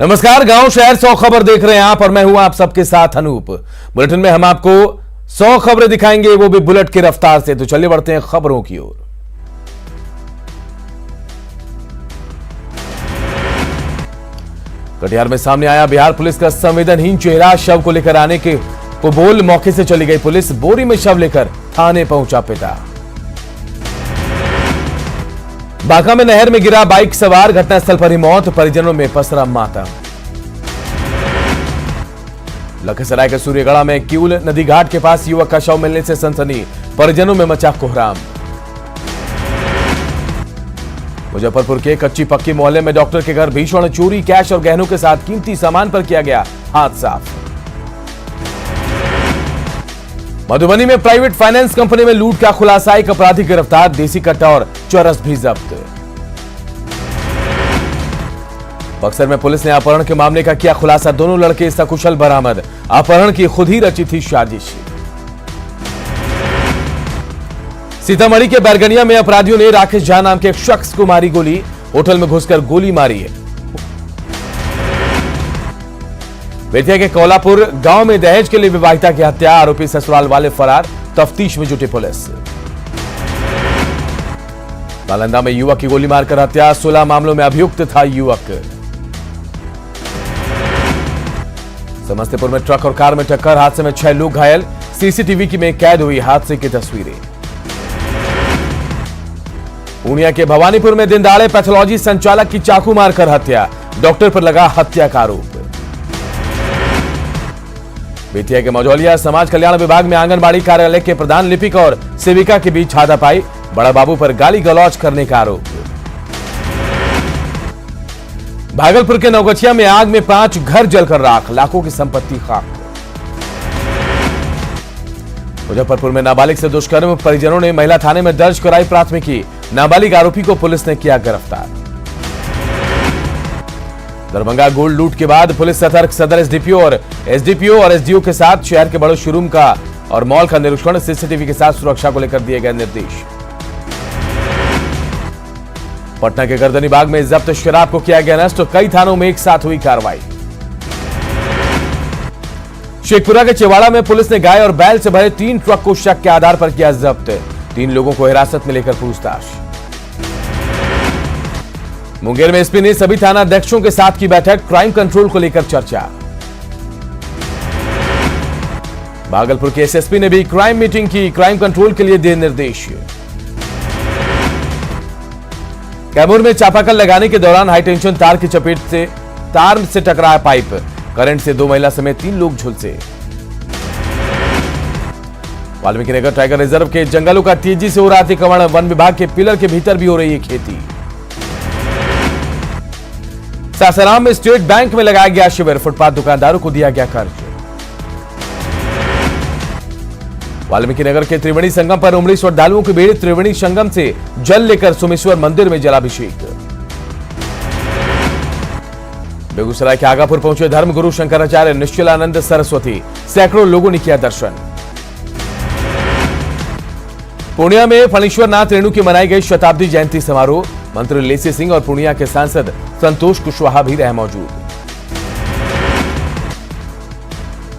नमस्कार, गांव शहर 100 खबर देख रहे हैं आप और मैं हूं आप सबके साथ अनूप। बुलेटिन में हम आपको 100 खबरें दिखाएंगे, वो भी बुलेट की रफ्तार से। तो चलिए बढ़ते हैं खबरों की ओर। कटिहार में सामने आया बिहार पुलिस का संवेदनहीन चेहरा। शव को लेकर आने के को बोल मौके से चली गई पुलिस। बोरी में शव लेकर थाने पहुंचा पिता। बांका में नहर में गिरा बाइक सवार, घटनास्थल पर ही मौत, परिजनों में पसरा मातम। लखीसराय के सूर्यगढ़ा में किऊल नदी घाट के पास युवक का शव मिलने से सनसनी, परिजनों में मचा कोहराम। मुजफ्फरपुर के कच्ची पक्की मोहल्ले में डॉक्टर के घर भीषण चोरी, कैश और गहनों के साथ कीमती सामान पर किया गया हाथ साफ। मधुबनी में प्राइवेट फाइनेंस कंपनी में लूट का खुलासा, एक अपराधी गिरफ्तार, देसी कट्टा और चरस भी जब्त। बक्सर में पुलिस ने अपहरण के मामले का किया खुलासा, दोनों लड़के सकुशल बरामद, अपहरण की खुद ही रची थी साजिश। सीतामढ़ी के बैरगनिया में अपराधियों ने राकेश झा नाम के एक शख्स को मारी गोली, होटल में घुसकर गोली मारी है। बेतिया के कोलापुर गांव में दहेज के लिए विवाहिता की हत्या, आरोपी ससुराल वाले फरार, तफ्तीश में जुटी पुलिस। नालंदा में युवक की गोली मारकर हत्या, 16 मामलों में अभियुक्त था युवक। समस्तीपुर में ट्रक और कार में टक्कर, हादसे में 6 लोग घायल, सीसीटीवी की में कैद हुई हादसे की तस्वीरें। पूर्णिया के भवानीपुर में दिन दहाड़े पैथोलॉजी संचालक की चाकू मारकर हत्या, डॉक्टर पर लगा हत्या का आरोप। बेतिया के मझौलिया समाज कल्याण विभाग में आंगनबाड़ी कार्यालय के प्रधान लिपिक और सेविका के बीच हाथापाई, बड़ा बाबू पर गाली गलौज करने का आरोप। भागलपुर के नवगछिया में आग में 5 घर जलकर राख, लाखों की संपत्ति खाक। मुजफ्फरपुर में नाबालिग से दुष्कर्म, परिजनों ने महिला थाने में दर्ज कराई प्राथमिकी, नाबालिग आरोपी को पुलिस ने किया गिरफ्तार। दरभंगा गोल्ड लूट के बाद पुलिस सतर्क, सदर एसडीपीओ और एसडीओ के साथ शहर के बड़े शोरूम का और मॉल का निरीक्षण, सीसीटीवी के साथ सुरक्षा को लेकर दिए गए निर्देश। पटना के गर्दनीबाग में जब्त शराब को किया गया नष्ट, कई थानों में एक साथ हुई कार्रवाई। शेखपुरा के चेवाड़ा में पुलिस ने गाय और बैल से भरे 3 ट्रक को शक के आधार पर किया जब्त, 3 लोगों को हिरासत में लेकर पूछताछ। मुंगेर में एसपी ने सभी थाना अध्यक्षों के साथ की बैठक, क्राइम कंट्रोल को लेकर चर्चा। भागलपुर के एसएसपी ने भी क्राइम मीटिंग की, क्राइम कंट्रोल के लिए दिए निर्देश। कैमूर में चापाकल लगाने के दौरान हाई टेंशन तार की चपेट से तार से टकराया पाइप, करंट से 2 महिला समेत 3 लोग झुलसे। वाल्मीकि नगर टाइगर रिजर्व के जंगलों का तेजी से हो रहा अतिक्रमण, वन विभाग के पिलर के भीतर भी हो रही है खेती। सासाराम में स्टेट बैंक में लगाया गया शिविर, फुटपाथ दुकानदारों को दिया गया कर्ज। वाल्मीकि नगर के त्रिवेणी संगम पर उमड़ी श्रद्धालुओं की भीड़, त्रिवेणी संगम से जल लेकर सोमेश्वर मंदिर में जलाभिषेक। बेगूसराय के आगापुर पहुंचे धर्मगुरु शंकराचार्य निश्चलानंद सरस्वती, सैकड़ों लोगों ने किया दर्शन। पूर्णिया में फणीश्वरनाथ रेणु की मनाई गई शताब्दी जयंती समारोह, मंत्री लेसी सिंह और पूर्णिया के सांसद संतोष कुशवाहा भी रहे मौजूद।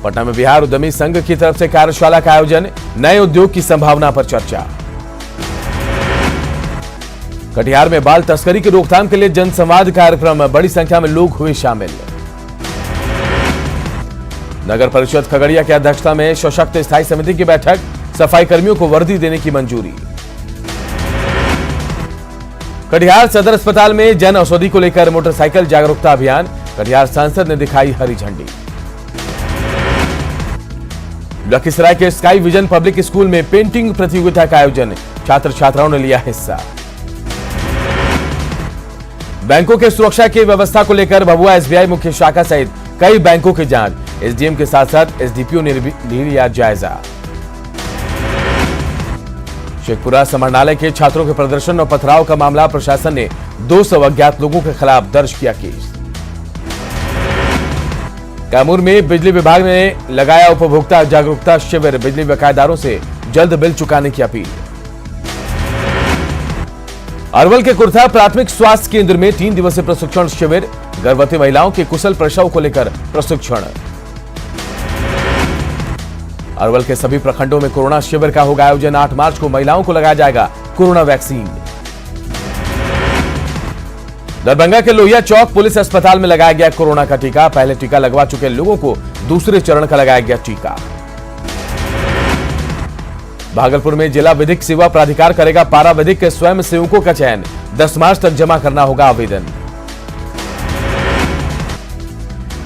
पटना में बिहार उद्यमी संघ की तरफ से कार्यशाला का आयोजन, नए उद्योग की संभावना पर चर्चा। कटिहार में बाल तस्करी की रोकथाम के लिए जनसंवाद कार्यक्रम, बड़ी संख्या में लोग हुए शामिल। नगर परिषद खगड़िया की अध्यक्षता में सशक्त स्थायी समिति की बैठक, सफाई कर्मियों को वर्दी देने की मंजूरी। कटिहार सदर अस्पताल में जन औषधि को लेकर मोटरसाइकिल जागरूकता अभियान, कटिहार सांसद ने दिखाई हरी झंडी। लखीसराय के स्काई विजन पब्लिक स्कूल में पेंटिंग प्रतियोगिता का आयोजन, छात्र छात्राओं ने लिया हिस्सा। बैंकों के सुरक्षा की व्यवस्था को लेकर भभुआ एसबीआई मुख्य शाखा सहित कई बैंकों की जांच, एसडीएम के साथ साथ एसडीपीओ ने लिया जायजा। शेखपुरा समाहरणालय के छात्रों के प्रदर्शन और पथराव का मामला, प्रशासन ने 200 अज्ञात लोगों के खिलाफ दर्ज किया केस। कैमूर में बिजली विभाग ने लगाया उपभोक्ता जागरूकता शिविर, बिजली बकायेदारों से जल्द बिल चुकाने की अपील। अरवल के कुर्था प्राथमिक स्वास्थ्य केंद्र में 3 दिवसीय प्रशिक्षण शिविर, गर्भवती महिलाओं के कुशल प्रसव को लेकर प्रशिक्षण। अरवल के सभी प्रखंडों में कोरोना शिविर का होगा आयोजन। 8 मार्च को महिलाओं को लगाया जाएगा कोरोना वैक्सीन। दरभंगा के लोहिया चौक पुलिस अस्पताल में लगाया गया कोरोना का टीका। पहले टीका लगवा चुके लोगों को दूसरे चरण का लगाया गया टीका। भागलपुर में जिला विधिक सेवा प्राधिकार करेगा पारा विधिक स्वयं सेवकों का चयन। 10 मार्च तक जमा करना होगा आवेदन।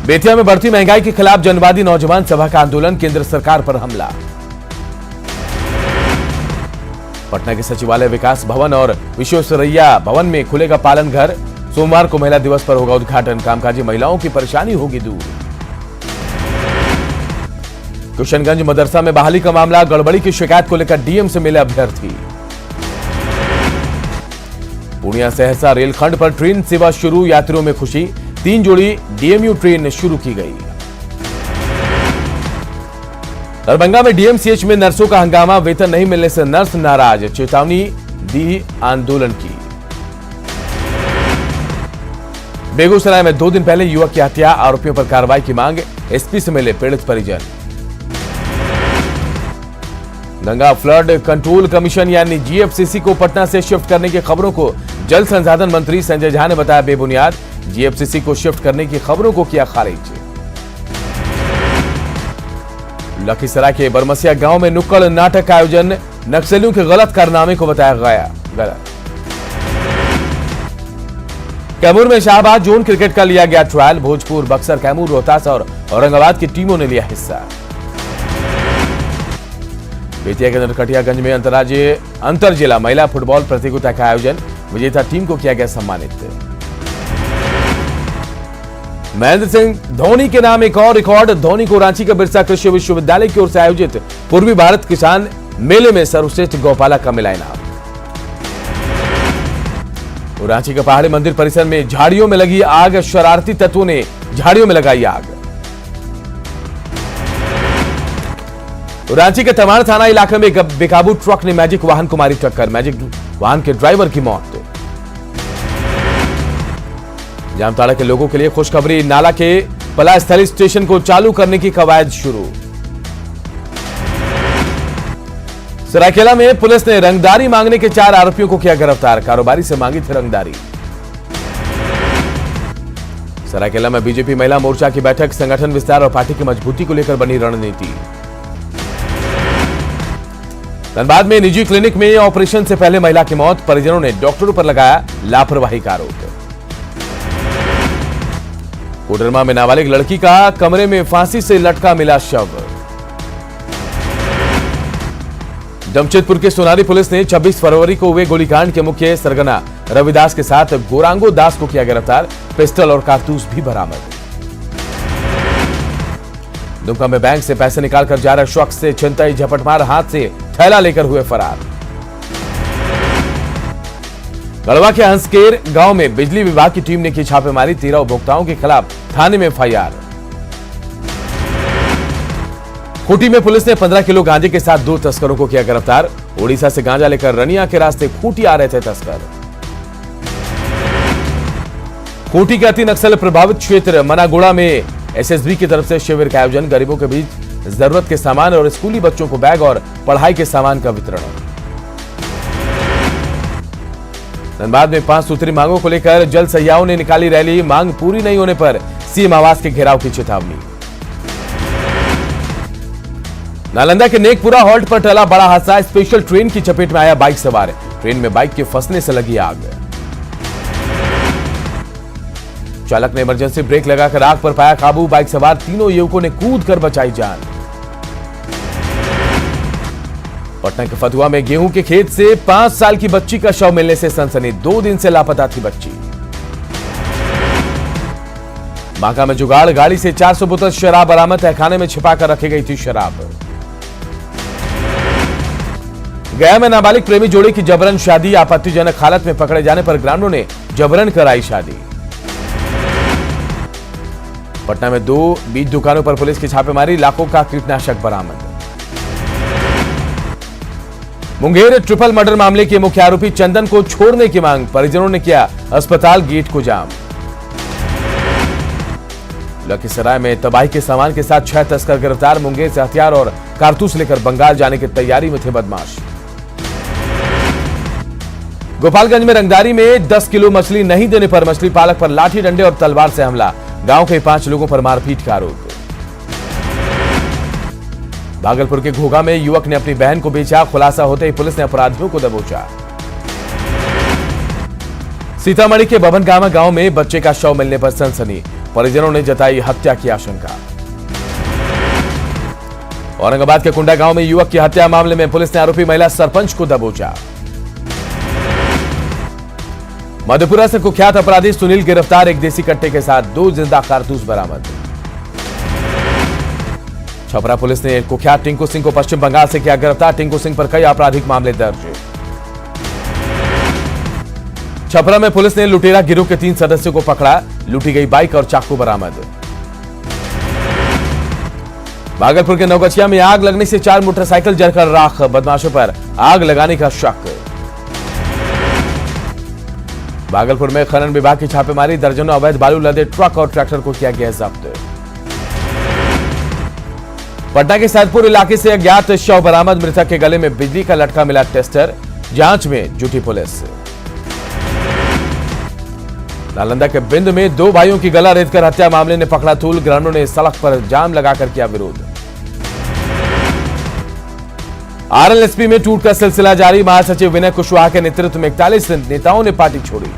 बेतिया में बढ़ती महंगाई के खिलाफ जनवादी नौजवान सभा का आंदोलन। केंद्र सरकार पर हमला। पटना के सचिवालय विकास भवन और विश्वेश्वरैया भवन में खुलेगा पालन घर। सोमवार को महिला दिवस पर होगा उद्घाटन। कामकाजी महिलाओं की परेशानी होगी दूर। किशनगंज मदरसा में बहाली का मामला। गड़बड़ी की शिकायत को लेकर डीएम से मिले अभ्यर्थी। पूर्णिया सहरसा रेलखंड पर ट्रेन सेवा शुरू। यात्रियों में खुशी। 3 जोड़ी डीएमयू ट्रेन शुरू की गई। दरभंगा में डीएमसीएच में नर्सों का हंगामा। वेतन नहीं मिलने से नर्स नाराज। चेतावनी दी आंदोलन की। बेगूसराय में 2 दिन पहले युवक की हत्या। आरोपियों पर कार्रवाई की मांग। एसपी से मिले पीड़ित परिजन। गंगा फ्लड कंट्रोल कमीशन यानी जीएफसीसी को पटना से शिफ्ट करने की खबरों को जल संसाधन मंत्री संजय झा ने बताया बेबुनियाद। जीएफसीसी को शिफ्ट करने की खबरों को किया खारिज। लखीसराय के बरमसिया गांव में नुक्कड़ नाटक का आयोजन। नक्सलियों के गलत कारनामे को बताया गया गलत। कैमूर में शाहबाद जोन क्रिकेट का लिया गया ट्रायल। भोजपुर, बक्सर, कैमूर, रोहतास और औरंगाबाद की टीमों ने लिया हिस्सा। बेतिया के नरकटियागंज में अंतर जिला महिला फुटबॉल प्रतियोगिता का आयोजन। विजेता टीम को किया गया सम्मानित। महेंद्र सिंह धोनी के नाम एक और रिकॉर्ड। धोनी को रांची के बिरसा कृषि विश्वविद्यालय की ओर से आयोजित पूर्वी भारत किसान मेले में सर्वश्रेष्ठ गौपालक का मिला इनाम। रांची के पहाड़ी मंदिर परिसर में झाड़ियों में लगी आग। शरारती तत्वों ने झाड़ियों में लगाई आग। रांची के तमाड़ थाना इलाके में बेकाबू ट्रक ने मैजिक वाहन को मारी टक्कर। मैजिक वाहन के ड्राइवर की मौत। जामताड़ा के लोगों के लिए खुशखबरी। नाला के पलास्थली स्टेशन को चालू करने की कवायद शुरू। सरायकेला में पुलिस ने रंगदारी मांगने के 4 आरोपियों को किया गिरफ्तार। कारोबारी से मांगी थी रंगदारी। सरायकेला में बीजेपी महिला मोर्चा की बैठक। संगठन विस्तार और पार्टी की मजबूती को लेकर बनी रणनीति। धनबाद में निजी क्लिनिक में ऑपरेशन से पहले महिला की मौत। परिजनों ने डॉक्टरों पर लगाया लापरवाही का आरोप। कोडरमा में नाबालिग लड़की का कमरे में फांसी से लटका मिला शव। जमशेदपुर के सोनारी पुलिस ने 26 फरवरी को हुए गोलीकांड के मुख्य सरगना रविदास के साथ गोरांगो दास को किया गिरफ्तार। पिस्टल और कारतूस भी बरामद। दुमका में बैंक से पैसे निकालकर जा रहे शख्स से छिनतई झपटमार। हाथ से थैला लेकर हुए फरार। गढ़वा के हंसकेर गांव में बिजली विभाग की टीम ने की छापेमारी। 13 उपभोक्ताओं के खिलाफ थाने में एफआईआर। खूंटी में पुलिस ने 15 किलो गांजे के साथ 2 तस्करों को किया गिरफ्तार। ओडिशा से गांजा लेकर रनिया के रास्ते खूंटी आ रहे थे तस्कर। खूंटी के अति नक्सल प्रभावित क्षेत्र मनागुड़ा में एसएसबी की तरफ से शिविर का आयोजन। गरीबों के बीच जरूरत के सामान और स्कूली बच्चों को बैग और पढ़ाई के सामान का वितरण। धनबाद में 5 सूत्री मांगों को लेकर जल सहियाओं ने निकाली रैली। मांग पूरी नहीं होने पर सीएम आवास के घेराव की चेतावनी। नालंदा के नेकपुरा हॉल्ट पर टला बड़ा हादसा। स्पेशल ट्रेन की चपेट में आया बाइक सवार। ट्रेन में बाइक के फंसने से लगी आग। चालक ने इमरजेंसी ब्रेक लगाकर आग पर पाया काबू। बाइक सवार तीनों युवकों ने कूदकर बचाई जान। पटना के फतुहा में गेहूं के खेत से 5 साल की बच्ची का शव मिलने से सनसनी। 2 दिन से लापता थी बच्ची। बांका में जुगाड़। गाड़ी से 400 बोतल शराब बरामद। तहखाने में छिपाकर रखी गई थी शराब। गया में नाबालिग प्रेमी जोड़े की जबरन शादी। आपत्तिजनक हालत में पकड़े जाने पर ग्रामीणों ने जबरन कराई शादी। पटना में 2 बीज दुकानों पर पुलिस की छापेमारी। लाखों का कीटनाशक बरामद। मुंगेर ट्रिपल मर्डर मामले के मुख्य आरोपी चंदन को छोड़ने की मांग। परिजनों ने किया अस्पताल गेट को जाम। लखीसराय में तबाही के सामान के साथ 6 तस्कर गिरफ्तार। मुंगेर से हथियार और कारतूस लेकर बंगाल जाने की तैयारी में थे बदमाश। गोपालगंज में रंगदारी में 10 किलो मछली नहीं देने पर मछली पालक पर लाठी डंडे और तलवार से हमला। गांव के 5 लोगों पर मारपीट का आरोप। भागलपुर के घोघा में युवक ने अपनी बहन को बेचा। खुलासा होते ही पुलिस ने अपराधियों को दबोचा। सीतामढ़ी के बभनगामा गांव में बच्चे का शव मिलने पर सनसनी। परिजनों ने जताई हत्या की आशंका। औरंगाबाद के कुंडा गांव में युवक की हत्या मामले में पुलिस ने आरोपी महिला सरपंच को दबोचा। मधेपुरा से कुख्यात अपराधी सुनील गिरफ्तार। एक देसी कट्टे के साथ 2 जिंदा कारतूस बरामद। छपरा पुलिस ने कुख्यात टिंकू सिंह को पश्चिम बंगाल से किया गिरफ्तार। टिंकू सिंह पर कई आपराधिक मामले दर्ज। छपरा में पुलिस ने लुटेरा गिरोह के 3 सदस्यों को पकड़ा। लूटी गई बाइक और चाकू बरामद। भागलपुर के नौगछिया में आग लगने से 4 मोटरसाइकिल जलकर राख। बदमाशों पर आग लगाने का शक। भागलपुर में खनन विभाग की छापेमारी। दर्जनों अवैध बालू लदे ट्रक और ट्रैक्टर को किया गया जब्त। पटना के सैदपुर इलाके से अज्ञात शव बरामद। मृतक के गले में बिजली का लटका मिला टेस्टर। जांच में जुटी पुलिस। नालंदा के बिंद में 2 भाइयों की गला रेतकर हत्या मामले ने पकड़ा तूल। ग्रामीणों ने सड़क पर जाम लगाकर किया विरोध। आरएलएसपी में टूट का सिलसिला जारी। महासचिव विनय कुशवाहा के नेतृत्व में 41 नेताओं ने पार्टी छोड़ी।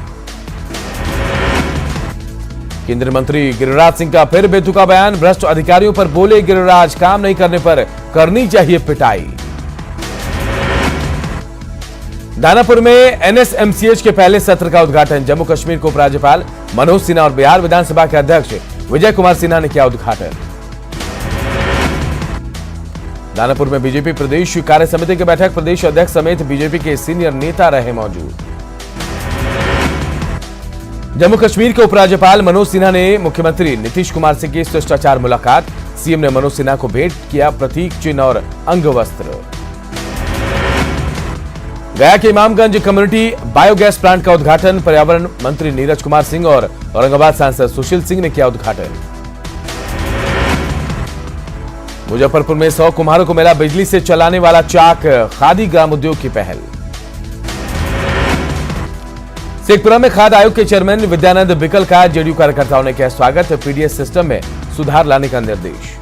केंद्रीय मंत्री गिरिराज सिंह का फिर बेतुका बयान। भ्रष्ट अधिकारियों पर बोले गिरिराज, काम नहीं करने पर करनी चाहिए पिटाई। दानापुर में एनएसएमसीएच के पहले सत्र का उद्घाटन। जम्मू कश्मीर के उपराज्यपाल मनोज सिन्हा और बिहार विधानसभा के अध्यक्ष विजय कुमार सिन्हा ने किया उद्घाटन। दानापुर में बीजेपी प्रदेश कार्य समिति की बैठक। प्रदेश अध्यक्ष समेत बीजेपी के सीनियर नेता रहे मौजूद। जम्मू कश्मीर के उपराज्यपाल मनोज सिन्हा ने मुख्यमंत्री नीतीश कुमार से की शिष्टाचार मुलाकात। सीएम ने मनोज सिन्हा को भेंट किया प्रतीक चिन्ह और अंग वस्त्र। गया के इमामगंज कम्युनिटी बायोगैस प्लांट का उद्घाटन। पर्यावरण मंत्री नीरज कुमार सिंह और औरंगाबाद सांसद सुशील सिंह ने किया उद्घाटन। मुजफ्फरपुर में 100 कुम्हारों को मिला बिजली से चलाने वाला चाक। खादी ग्राम उद्योग की पहल। शेखपुरा में खाद्य आयोग के चेयरमैन विद्यानंद बिकल का जेडीयू कार्यकर्ताओं ने किया स्वागत। पीडीएस सिस्टम में सुधार लाने का निर्देश।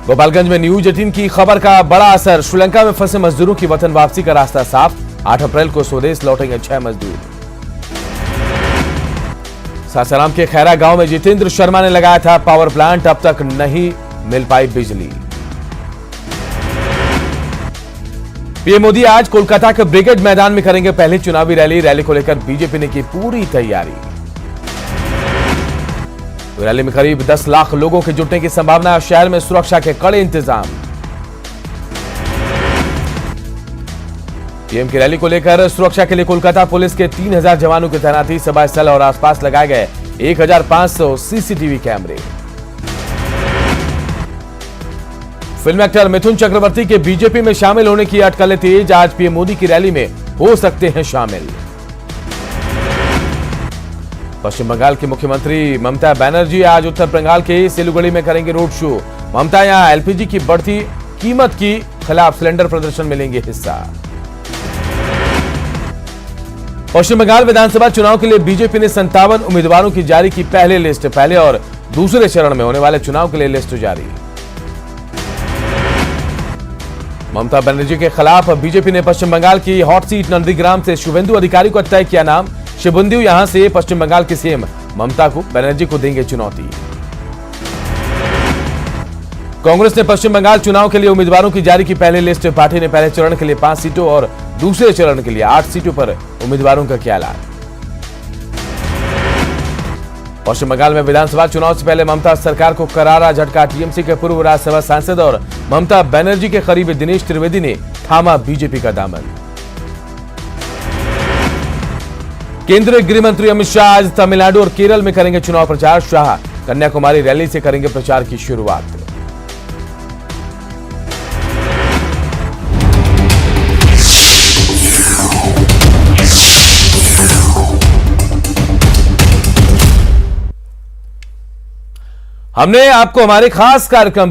गोपालगंज में न्यूज 18 की खबर का बड़ा असर। श्रीलंका में फंसे मजदूरों की वतन वापसी का रास्ता साफ। 8 अप्रैल को स्वदेश लौटेंगे 6 मजदूर। सासाराम के खैरा गांव में जितेंद्र शर्मा ने लगाया था पावर प्लांट। अब तक नहीं मिल पाई बिजली। पीएम मोदी आज कोलकाता के ब्रिगेड मैदान में करेंगे पहली चुनावी रैली। रैली को लेकर बीजेपी ने की पूरी तैयारी। रैली में करीब 10 लाख लोगों के जुटने की संभावना। शहर में सुरक्षा के कड़े इंतजाम। पीएम की रैली को लेकर सुरक्षा के लिए कोलकाता पुलिस के 3000 जवानों की तैनाती। सभा स्थल और आसपास लगाए गए 1500 सीसीटीवी कैमरे। फिल्म एक्टर मिथुन चक्रवर्ती के बीजेपी में शामिल होने की अटकलें तेज। आज पीएम मोदी की रैली में हो सकते हैं शामिल। पश्चिम बंगाल की मुख्यमंत्री ममता बनर्जी आज उत्तर बंगाल के सिलीगुड़ी में करेंगे रोड शो। ममता यहां एलपीजी की बढ़ती कीमत की खिलाफ सिलेंडर प्रदर्शन में लेंगे हिस्सा। पश्चिम बंगाल विधानसभा चुनाव के लिए बीजेपी ने 57 उम्मीदवारों की जारी की पहले लिस्ट। पहले और दूसरे चरण में होने वाले चुनाव के लिए लिस्ट जारी। ममता बनर्जी के खिलाफ बीजेपी ने पश्चिम बंगाल की हॉट सीट नंदीग्राम से शुभेंदु अधिकारी को तय किया नाम। शुभेंदु यहां से पश्चिम बंगाल की सीएम ममता को बनर्जी को देंगे चुनौती। कांग्रेस ने पश्चिम बंगाल चुनाव के लिए उम्मीदवारों की जारी की पहली लिस्ट। पार्टी ने पहले चरण के लिए 5 सीटों और दूसरे चरण के लिए 8 सीटों पर उम्मीदवारों का किया ऐलान। पश्चिम बंगाल में विधानसभा चुनाव से पहले ममता सरकार को करारा झटका। टीएमसी के पूर्व राज्यसभा सांसद और ममता बनर्जी के करीबी दिनेश त्रिवेदी ने थामा बीजेपी का दामन। केंद्रीय गृह मंत्री अमित शाह आज तमिलनाडु और केरल में करेंगे चुनाव प्रचार। शाह कन्याकुमारी रैली से करेंगे प्रचार की शुरुआत। हमने आपको हमारे खास कार्यक्रम